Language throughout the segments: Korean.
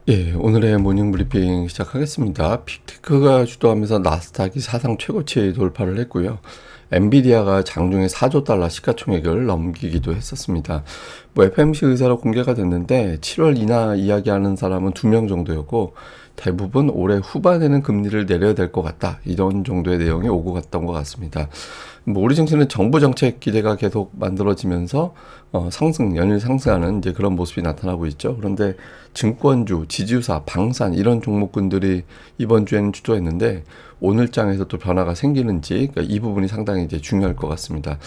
예, 오늘의 모닝 브리핑 시작하겠습니다. 빅테크가 주도하면서 나스닥이 사상 최고치 돌파를 했고요. 엔비디아가 장중에 4조 달러 시가총액을 넘기기도 했었습니다. FMC 의사로 공개가 됐는데 7월 인하 이야기하는 사람은 2명 정도였고 대부분 올해 후반에는 금리를 내려야 될 것 같다. 이런 정도의 내용이 오고 갔던 것 같습니다. 우리 증시는 정부 정책 기대가 계속 만들어지면서 연일 상승하는 이제 그런 모습이 나타나고 있죠. 그런데 증권주, 지주사, 방산 이런 종목군들이 이번 주에는 주도했는데 오늘장에서 또 변화가 생기는지 그러니까 이 부분이 상당히 이제 중요할 것 같습니다.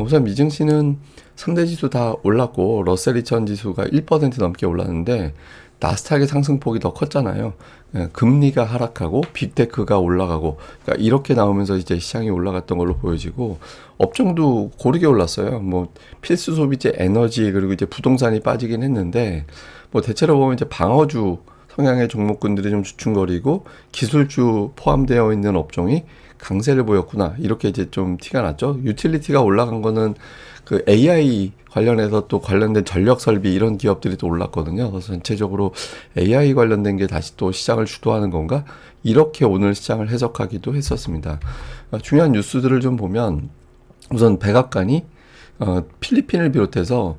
우선 미증시는 3대 지수 다 올랐고 러셀 2000 지수가 1% 넘게 올랐는데 나스닥의 상승폭이 더 컸잖아요. 금리가 하락하고 빅테크가 올라가고 그러니까 이렇게 나오면서 이제 시장이 올라갔던 걸로 보여지고 업종도 고르게 올랐어요. 필수 소비재 에너지 그리고 이제 부동산이 빠지긴 했는데 대체로 보면 이제 방어주 성향의 종목군들이 좀 주춤거리고 기술주 포함되어 있는 업종이 강세를 보였구나. 이렇게 이제 좀 티가 났죠. 유틸리티가 올라간 거는 그 AI 관련해서 또 관련된 전력 설비 이런 기업들이 또 올랐거든요. 그래서 전체적으로 AI 관련된 게 다시 또 시장을 주도하는 건가? 이렇게 오늘 시장을 해석하기도 했었습니다. 중요한 뉴스들을 좀 보면 우선 백악관이 필리핀을 비롯해서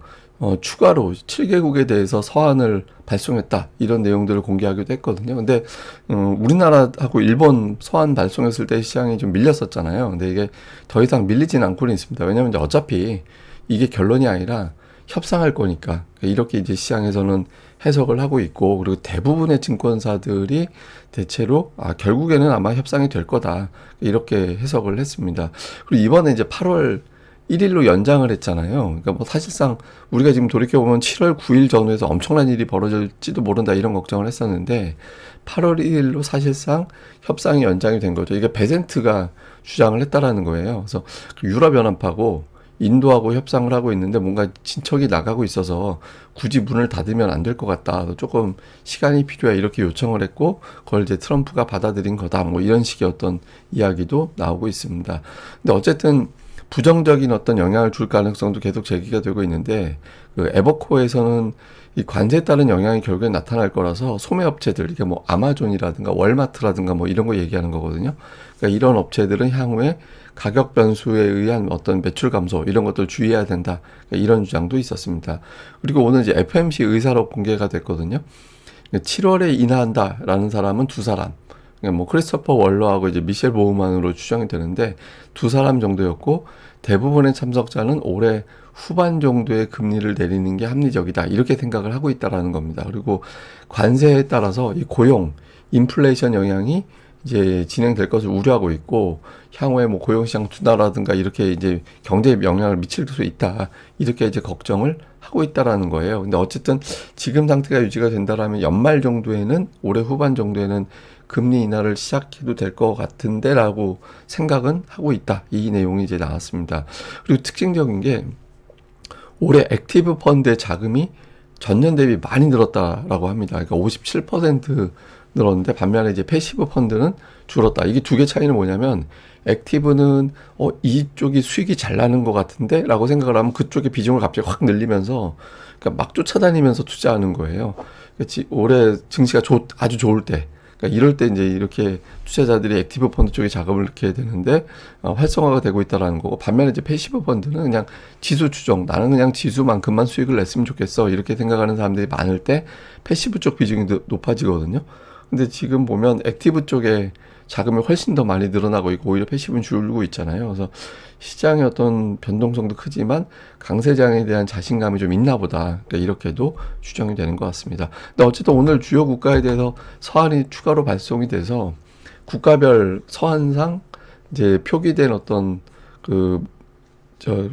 추가로 7개국에 대해서 서한을 발송했다. 이런 내용들을 공개하기도 했거든요. 근데, 우리나라하고 일본 서한 발송했을 때 시장이 좀 밀렸었잖아요. 근데 이게 더 이상 밀리진 않고는 있습니다. 왜냐면 이제 어차피 이게 결론이 아니라 협상할 거니까. 이렇게 이제 시장에서는 해석을 하고 있고, 그리고 대부분의 증권사들이 대체로, 결국에는 아마 협상이 될 거다. 이렇게 해석을 했습니다. 그리고 이번에 이제 8월 1일로 연장을 했잖아요. 그러니까 사실상 우리가 지금 돌이켜보면 7월 9일 전후에서 엄청난 일이 벌어질지도 모른다 이런 걱정을 했었는데 8월 1일로 사실상 협상이 연장이 된 거죠. 이게 베센트가 주장을 했다라는 거예요. 그래서 유럽연합하고 인도하고 협상을 하고 있는데 뭔가 진척이 나가고 있어서 굳이 문을 닫으면 안 될 것 같다. 조금 시간이 필요해. 이렇게 요청을 했고 그걸 이제 트럼프가 받아들인 거다. 이런 식의 어떤 이야기도 나오고 있습니다. 근데 어쨌든 부정적인 어떤 영향을 줄 가능성도 계속 제기가 되고 있는데 그 에버코어에서는 이 관세에 따른 영향이 결국에 나타날 거라서 소매업체들 이게 아마존이라든가 월마트라든가 이런 거 얘기하는 거거든요. 그러니까 이런 업체들은 향후에 가격 변수에 의한 어떤 매출 감소 이런 것들 주의해야 된다. 그러니까 이런 주장도 있었습니다. 그리고 오늘 이제 FMC 의사로 공개가 됐거든요. 7월에 인하한다라는 사람은 두 사람. 그러니까 크리스토퍼 월러하고 이제 미셸 보우만으로 추정이 되는데 두 사람 정도였고 대부분의 참석자는 올해 후반 정도의 금리를 내리는 게 합리적이다 이렇게 생각을 하고 있다라는 겁니다. 그리고 관세에 따라서 이 고용, 인플레이션 영향이 이제 진행될 것을 우려하고 있고 향후에 고용시장 둔화라든가 이렇게 이제 경제에 영향을 미칠 수 있다 이렇게 이제 걱정을 하고 있다라는 거예요. 근데 어쨌든 지금 상태가 유지가 된다라면 연말 정도에는 올해 후반 정도에는 금리 인하를 시작해도 될 것 같은데라고 생각은 하고 있다. 이 내용이 이제 나왔습니다. 그리고 특징적인 게 올해 액티브 펀드의 자금이 전년 대비 많이 늘었다라고 합니다. 그러니까 57% 늘었는데 반면에 이제 패시브 펀드는 줄었다. 이게 두 개 차이는 뭐냐면 액티브는 이쪽이 수익이 잘 나는 것 같은데 라고 생각을 하면 그쪽의 비중을 갑자기 확 늘리면서 그러니까 막 쫓아다니면서 투자하는 거예요. 그렇지 올해 증시가 아주 좋을 때 그러니까 이럴 때 이제 이렇게 투자자들이 액티브 펀드 쪽에 자금을 넣게 되는데 활성화가 되고 있다라는 거고 반면에 이제 패시브 펀드는 그냥 지수 추정 나는 그냥 지수만큼만 수익을 냈으면 좋겠어 이렇게 생각하는 사람들이 많을 때 패시브 쪽 비중이 높아지거든요. 근데 지금 보면 액티브 쪽에 자금이 훨씬 더 많이 늘어나고 있고 오히려 패시브는 줄고 있잖아요. 그래서 시장의 어떤 변동성도 크지만 강세장에 대한 자신감이 좀 있나 보다. 그러니까 이렇게도 추정이 되는 것 같습니다. 근데 어쨌든 오늘 주요 국가에 대해서 서한이 추가로 발송이 돼서 국가별 서한상 이제 표기된 어떤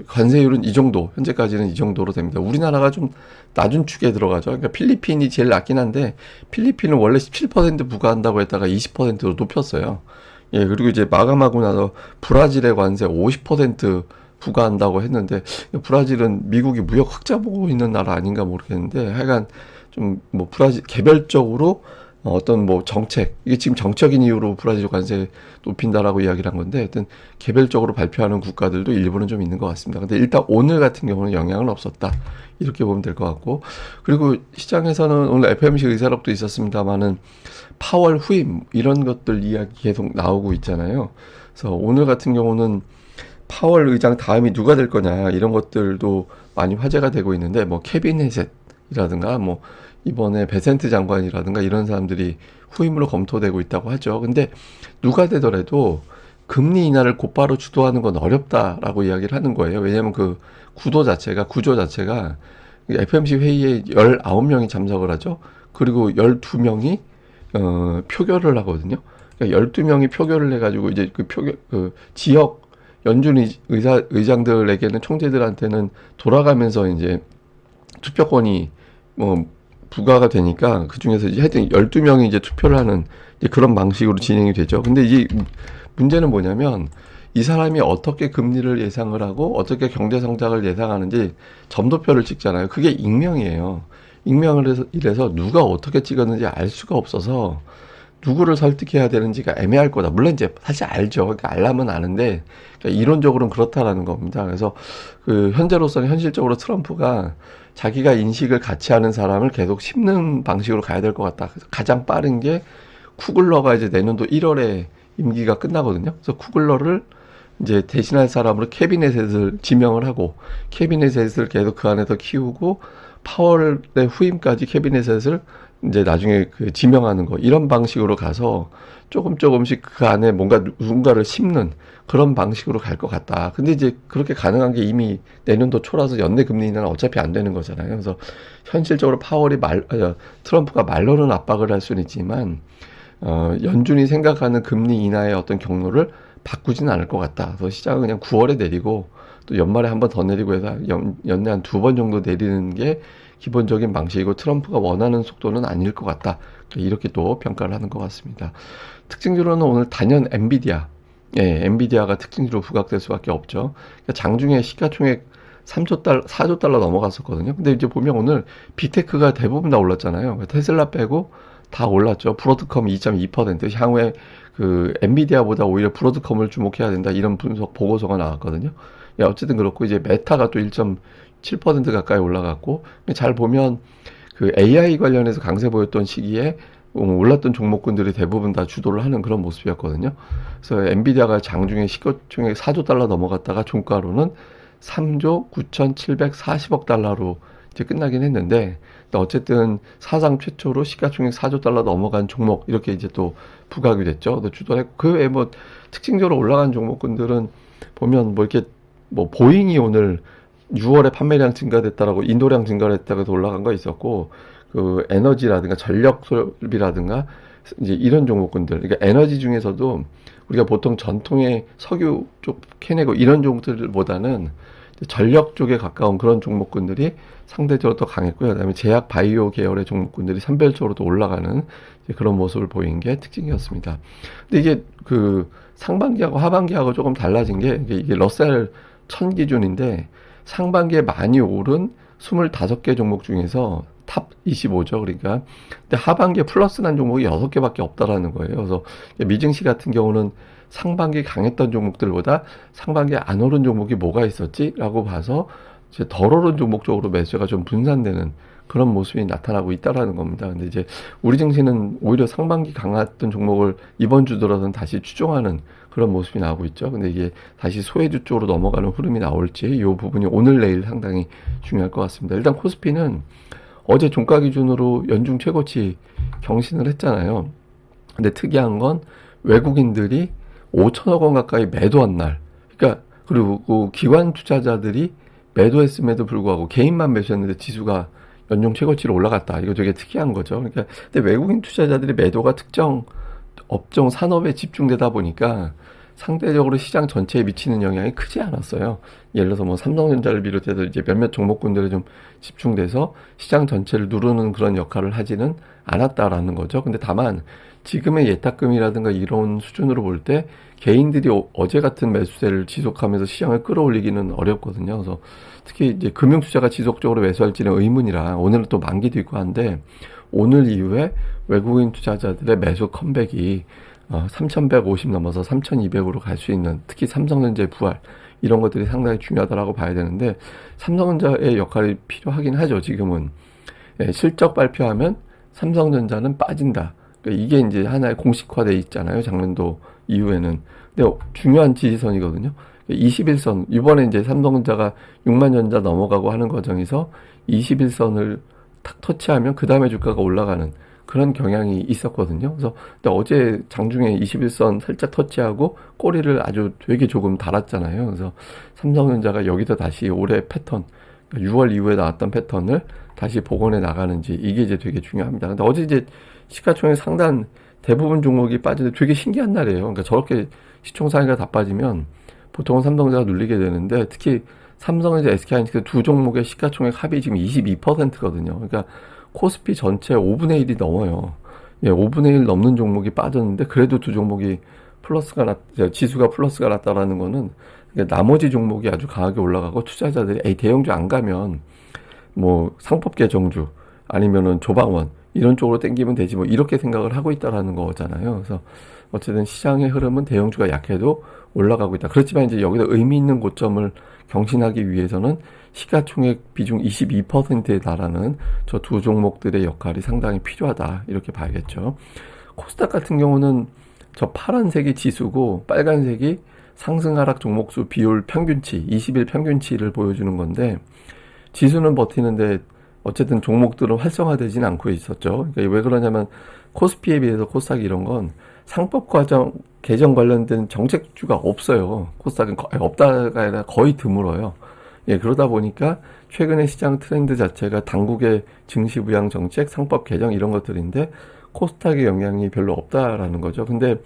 관세율은 이 정도, 현재까지는 이 정도로 됩니다. 우리나라가 좀 낮은 축에 들어가죠. 그러니까 필리핀이 제일 낮긴 한데, 필리핀은 원래 17% 부과한다고 했다가 20%로 높였어요. 예, 그리고 이제 마감하고 나서 브라질의 관세 50% 부과한다고 했는데, 브라질은 미국이 무역 흑자 보고 있는 나라 아닌가 모르겠는데, 하여간 브라질, 개별적으로 어떤 뭐 정책, 이게 지금 정적인 이유로 브라질 관세 높인다라고 이야기를 한 건데, 하여튼 개별적으로 발표하는 국가들도 일부는 좀 있는 것 같습니다. 근데 일단 오늘 같은 경우는 영향은 없었다, 이렇게 보면 될 것 같고, 그리고 시장에서는 오늘 FOMC 의사록도 있었습니다만은 파월 후임 이런 것들 이야기 계속 나오고 있잖아요. 그래서 오늘 같은 경우는 파월 의장 다음이 누가 될 거냐 이런 것들도 많이 화제가 되고 있는데, 뭐 캐비넷이라든가 뭐 이번에 베센트 장관이라든가 이런 사람들이 후임으로 검토되고 있다고 하죠. 근데 누가 되더라도 금리 인하를 곧바로 주도하는 건 어렵다라고 이야기를 하는 거예요. 왜냐하면 그 구조 자체가 FOMC 회의에 19명이 참석을 하죠. 그리고 12명이 표결을 하거든요. 그러니까 12명이 표결을 해가지고 이제 그 지역 연준 의장들에게는, 총재들한테는 돌아가면서 이제 투표권이 뭐 부과가 되니까, 그 중에서 이제 하여튼 12명이 이제 투표를 하는 이제 그런 방식으로 진행이 되죠. 근데 이제 문제는 뭐냐면, 이 사람이 어떻게 금리를 예상을 하고 어떻게 경제 성장을 예상하는지 점도표를 찍잖아요. 그게 익명이에요. 익명을 해서 이래서 누가 어떻게 찍었는지 알 수가 없어서 누구를 설득해야 되는지가 애매할 거다. 물론 이제 사실 알죠. 그러니까 알라면 아는데, 그러니까 이론적으로는 그렇다라는 겁니다. 그래서 그 현재로서는 현실적으로 트럼프가 자기가 인식을 같이 하는 사람을 계속 심는 방식으로 가야 될 것 같다. 그래서 가장 빠른 게 쿠글러가 이제 내년도 1월에 임기가 끝나거든요. 그래서 쿠글러를 이제 대신할 사람으로 캐비넷을 지명을 하고, 캐비넷을 계속 그 안에서 키우고, 파월의 후임까지 캐비넷을 이제 나중에 그 지명하는 거, 이런 방식으로 가서 조금씩 그 안에 뭔가 누군가를 심는 그런 방식으로 갈 것 같다. 근데 이제 그렇게 가능한 게 이미 내년도 초라서 연내 금리 인하는 어차피 안 되는 거잖아요. 그래서 현실적으로 트럼프가 말로는 압박을 할 수는 있지만, 연준이 생각하는 금리 인하의 어떤 경로를 바꾸지는 않을 것 같다. 그래서 시장은 그냥 9월에 내리고 또 연말에 한 번 더 내리고 해서 연내 한 2번 정도 내리는 게 기본적인 방식이고, 트럼프가 원하는 속도는 아닐 것 같다. 이렇게 또 평가를 하는 것 같습니다. 특징주로는 오늘 단연 엔비디아, 엔비디아가 특징주로 부각될 수밖에 없죠. 그러니까 장중에 시가총액 4조 달러 넘어갔었거든요. 근데 이제 보면 오늘 빅테크가 대부분 다 올랐잖아요. 테슬라 빼고 다 올랐죠. 브로드컴 2.2%, 향후에 그 엔비디아보다 오히려 브로드컴을 주목해야 된다, 이런 분석 보고서가 나왔거든요. 어쨌든 그렇고, 이제 메타가 또 1.7% 가까이 올라갔고, 잘 보면 그 AI 관련해서 강세 보였던 시기에 올랐던 종목군들이 대부분 다 주도를 하는 그런 모습이었거든요. 그래서 엔비디아가 장중에 시가총액 4조 달러 넘어갔다가 종가로는 3조 9,740억 달러로 이제 끝나긴 했는데, 어쨌든 사상 최초로 시가총액 4조 달러 넘어간 종목, 이렇게 이제 또 부각이 됐죠. 또 주도했고, 그 외에 뭐 특징적으로 올라간 종목군들은 보면 뭐 이렇게 뭐 보잉이 오늘 6월에 판매량 증가됐다라고, 인도량 증가했다고 해서 올라간 거 있었고, 그 에너지라든가 전력 소비라든가 이제 이런 종목군들, 그러니까 에너지 중에서도 우리가 보통 전통의 석유 쪽 캐내고 이런 종목들보다는 전력 쪽에 가까운 그런 종목군들이 상대적으로 더 강했고요. 그다음에 제약 바이오 계열의 종목군들이 선별적으로 또 올라가는 그런 모습을 보인 게 특징이었습니다. 근데 이게 그 상반기하고 하반기하고 조금 달라진 게, 이게 러셀 1000 기준인데 상반기에 많이 오른 25개 종목 중에서 탑 25죠. 그러니까. 근데 하반기에 플러스 난 종목이 6개밖에 없다라는 거예요. 그래서 미증시 같은 경우는 상반기 강했던 종목들보다 상반기에 안 오른 종목이 뭐가 있었지? 라고 봐서 이제 덜 오른 종목 쪽으로 매수가 좀 분산되는 그런 모습이 나타나고 있다라는 겁니다. 근데 이제 우리 증시는 오히려 상반기 강했던 종목을 이번 주 들어서는 다시 추종하는 그런 모습이 나오고 있죠. 근데 이게 다시 소외주 쪽으로 넘어가는 흐름이 나올지, 이 부분이 오늘 내일 상당히 중요할 것 같습니다. 일단 코스피는 어제 종가 기준으로 연중 최고치 경신을 했잖아요. 근데 특이한 건 외국인들이 5천억 원 가까이 매도한 날, 그러니까 그리고 기관 투자자들이 매도했음에도 불구하고 개인만 매수했는데 지수가 연중 최고치로 올라갔다. 이거 되게 특이한 거죠. 그러니까 근데 외국인 투자자들이 매도가 특정 업종 산업에 집중되다 보니까 상대적으로 시장 전체에 미치는 영향이 크지 않았어요. 예를 들어서 뭐 삼성전자를 비롯해서 이제 몇몇 종목군들에 좀 집중돼서 시장 전체를 누르는 그런 역할을 하지는 않았다라는 거죠. 근데 다만 지금의 예탁금이라든가 이런 수준으로 볼 때 개인들이 어제 같은 매수세를 지속하면서 시장을 끌어올리기는 어렵거든요. 그래서 특히 이제 금융투자가 지속적으로 매수할지는 의문이라, 오늘은 또 만기도 있고 한데 오늘 이후에 외국인 투자자들의 매수 컴백이 3,150 넘어서 3,200으로 갈 수 있는, 특히 삼성전자의 부활, 이런 것들이 상당히 중요하다라고 봐야 되는데, 삼성전자의 역할이 필요하긴 하죠. 지금은 실적 발표하면 삼성전자는 빠진다. 그러니까 이게 이제 하나의 공식화돼 있잖아요. 작년도 이후에는. 근데 중요한 지지선이거든요. 21선, 이번에 이제 삼성전자가 6만 전자 넘어가고 하는 과정에서 21선을 탁 터치하면 그 다음에 주가가 올라가는 그런 경향이 있었거든요. 그래서 근데 어제 장중에 21선 살짝 터치하고 꼬리를 아주 되게 조금 달았잖아요. 그래서 삼성전자가 여기서 다시 올해 패턴, 6월 이후에 나왔던 패턴을 다시 복원해 나가는지, 이게 이제 되게 중요합니다. 근데 어제 이제 시가총액 상단 대부분 종목이 빠지는데 되게 신기한 날이에요. 그러니까 저렇게 시총상위가 다 빠지면 보통은 삼성전자가 눌리게 되는데, 특히 삼성전자, SK하이닉스 두 종목의 시가총액 합이 지금 22%거든요. 그러니까 코스피 전체 5분의 1이 넘어요. 예, 5분의 1 넘는 종목이 빠졌는데 그래도 두 종목이 지수가 플러스가 났다라는 거는, 그러니까 나머지 종목이 아주 강하게 올라가고, 투자자들이 대형주 안 가면 뭐 상법 개정주 아니면은 조방원 이런 쪽으로 땡기면 되지 뭐, 이렇게 생각을 하고 있다라는 거잖아요. 그래서 어쨌든 시장의 흐름은 대형주가 약해도 올라가고 있다. 그렇지만 이제 여기서 의미 있는 고점을 경신하기 위해서는 시가총액 비중 22%에 달하는 저 두 종목들의 역할이 상당히 필요하다, 이렇게 봐야겠죠. 코스닥 같은 경우는 저 파란색이 지수고 빨간색이 상승 하락 종목수 비율 평균치, 20일 평균치를 보여주는 건데, 지수는 버티는데 어쨌든 종목들은 활성화되지는 않고 있었죠. 그러니까 왜 그러냐면 코스피에 비해서 코스닥 이런 건 상법 과정 개정 관련된 정책주가 없어요. 코스닥은 없다가 아니라 거의 드물어요. 예, 그러다 보니까 최근의 시장 트렌드 자체가 당국의 증시 부양 정책, 상법 개정 이런 것들인데 코스닥의 영향이 별로 없다라는 거죠. 근데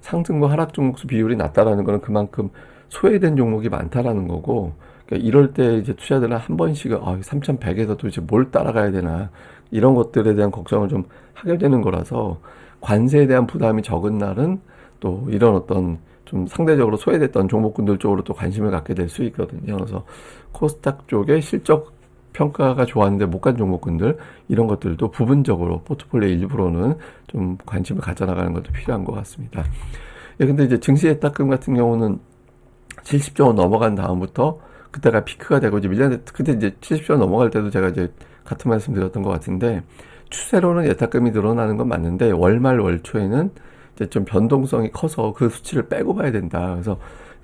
상승과 하락 종목수 비율이 낮다라는 거는 그만큼 소외된 종목이 많다라는 거고, 그러니까 이럴 때 이제 투자자들은 한 번씩은 3,100에서 도대체 뭘 따라가야 되나, 이런 것들에 대한 걱정을 좀 하게 되는 거라서, 관세에 대한 부담이 적은 날은 또 이런 어떤 좀 상대적으로 소외됐던 종목군들 쪽으로 또 관심을 갖게 될 수 있거든요. 그래서 코스닥 쪽에 실적 평가가 좋았는데 못 간 종목군들, 이런 것들도 부분적으로 포트폴리오 일부로는 좀 관심을 가져나가는 것도 필요한 것 같습니다. 예, 근데 이제 증시의 따끔 같은 경우는 70조 원 넘어간 다음부터 그때가 피크가 되고, 이제 그때 이제 70조 원 넘어갈 때도 제가 이제 같은 말씀 드렸던 것 같은데, 추세로는 예탁금이 늘어나는 건 맞는데 월말 월초에는 이제 좀 변동성이 커서 그 수치를 빼고 봐야 된다. 그래서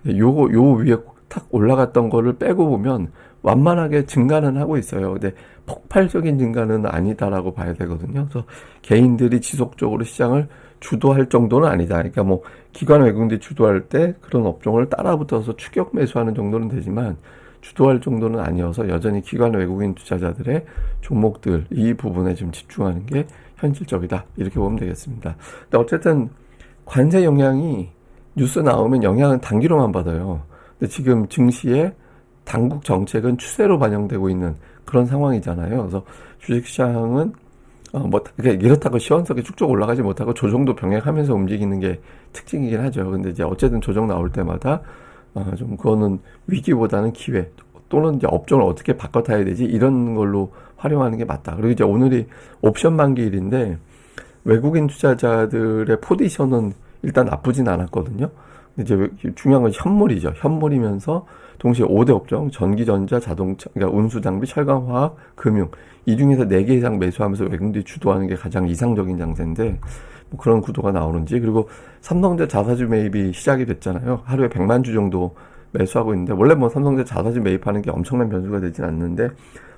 요 위에 탁 올라갔던 거를 빼고 보면 완만하게 증가는 하고 있어요. 근데 폭발적인 증가는 아니다라고 봐야 되거든요. 그래서 개인들이 지속적으로 시장을 주도할 정도는 아니다. 그러니까 뭐 기관 외국인들이 주도할 때 그런 업종을 따라붙어서 추격 매수하는 정도는 되지만 주도할 정도는 아니어서 여전히 기관 외국인 투자자들의 종목들, 이 부분에 좀 집중하는 게 현실적이다, 이렇게 보면 되겠습니다. 근데 어쨌든 관세 영향이 뉴스 나오면 영향은 단기로만 받아요. 근데 지금 증시의 당국 정책은 추세로 반영되고 있는 그런 상황이잖아요. 그래서 주식시장은 이렇다고 시원하게 쭉쭉 올라가지 못하고 조정도 병행하면서 움직이는 게 특징이긴 하죠. 근데 이제 어쨌든 조정 나올 때마다 좀 그거는 위기보다는 기회, 또는 이제 업종을 어떻게 바꿔 타야 되지, 이런 걸로 활용하는 게 맞다. 그리고 이제 오늘이 옵션 만기일인데 외국인 투자자들의 포지션은 일단 나쁘진 않았거든요. 근데 이제 중요한 건 현물이죠. 현물이면서 동시에 5대 업종, 전기, 전자, 자동차, 그러니까 운수, 장비, 철강, 화학, 금융, 이 중에서 4개 이상 매수하면서 외국인들이 주도하는 게 가장 이상적인 장세인데, 뭐 그런 구도가 나오는지. 그리고 삼성전자 자사주 매입이 시작이 됐잖아요. 하루에 100만 주 정도 매수하고 있는데, 원래 뭐 삼성전자 자사주 매입하는 게 엄청난 변수가 되진 않는데,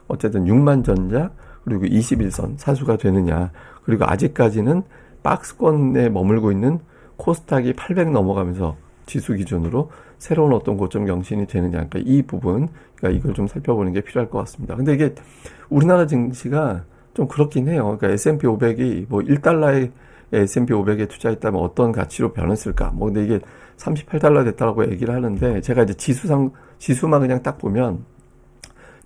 어쨌든 6만 전자 그리고 21선 사수가 되느냐, 그리고 아직까지는 박스권에 머물고 있는 코스닥이 800 넘어가면서 지수 기준으로 새로운 어떤 고점 경신이 되느냐, 그러니까 이 부분, 그러니까 이걸 좀 살펴보는 게 필요할 것 같습니다. 근데 이게 우리나라 증시가 좀 그렇긴 해요. 그러니까 S&P 500이 뭐 1달러에 S&P 500에 투자했다면 어떤 가치로 변했을까? 뭐 근데 이게 38달러 됐다라고 얘기를 하는데, 제가 이제 지수만 그냥 딱 보면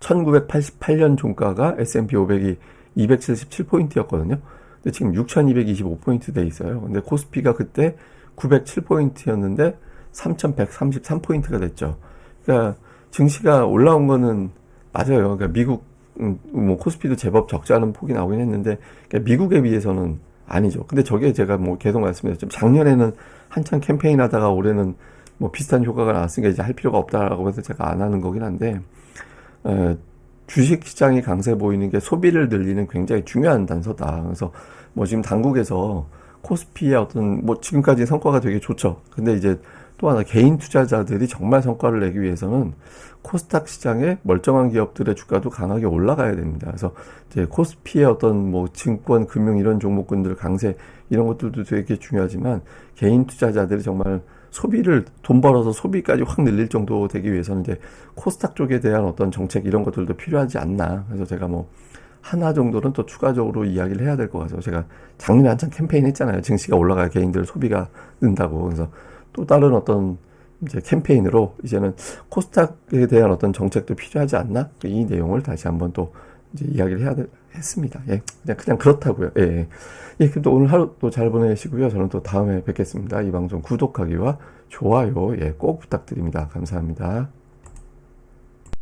1988년 종가가 S&P 500이 277포인트였거든요. 근데 지금 6225포인트 돼 있어요. 근데 코스피가 그때 907포인트였는데 3133포인트가 됐죠. 그러니까 증시가 올라온 거는 맞아요. 그러니까 미국 뭐 코스피도 제법 적지 않은 폭이 나오긴 했는데 그러니까 미국에 비해서는 아니죠. 근데 저게 제가 뭐 계속 말씀드렸죠. 작년에는 한창 캠페인 하다가 올해는 뭐 비슷한 효과가 나왔으니까 이제 할 필요가 없다라고 해서 제가 안 하는 거긴 한데, 주식 시장이 강세 보이는 게 소비를 늘리는 굉장히 중요한 단서다. 그래서 뭐 지금 당국에서 코스피의 어떤 뭐 지금까지 성과가 되게 좋죠. 근데 이제 또 하나 개인 투자자들이 정말 성과를 내기 위해서는 코스닥 시장의 멀쩡한 기업들의 주가도 강하게 올라가야 됩니다. 그래서 이제 코스피의 어떤 뭐 증권, 금융 이런 종목군들 강세 이런 것들도 되게 중요하지만 개인 투자자들이 정말 소비를 돈 벌어서 소비까지 확 늘릴 정도 되기 위해서는 이제 코스닥 쪽에 대한 어떤 정책 이런 것들도 필요하지 않나. 그래서 제가 뭐 하나 정도는 또 추가적으로 이야기를 해야 될 것 같아서 제가 작년에 한창 캠페인 했잖아요. 증시가 올라가야 개인들 소비가 는다고. 그래서 또 다른 어떤 이제 캠페인으로 이제는 코스닥에 대한 어떤 정책도 필요하지 않나? 이 내용을 다시 한번 또 이제 이야기를 했습니다. 예, 그냥 그렇다고요. 예, 예. 예, 그럼 또 오늘 하루 또 잘 보내시고요. 저는 또 다음에 뵙겠습니다. 이 방송 구독하기와 좋아요, 예, 꼭 부탁드립니다. 감사합니다.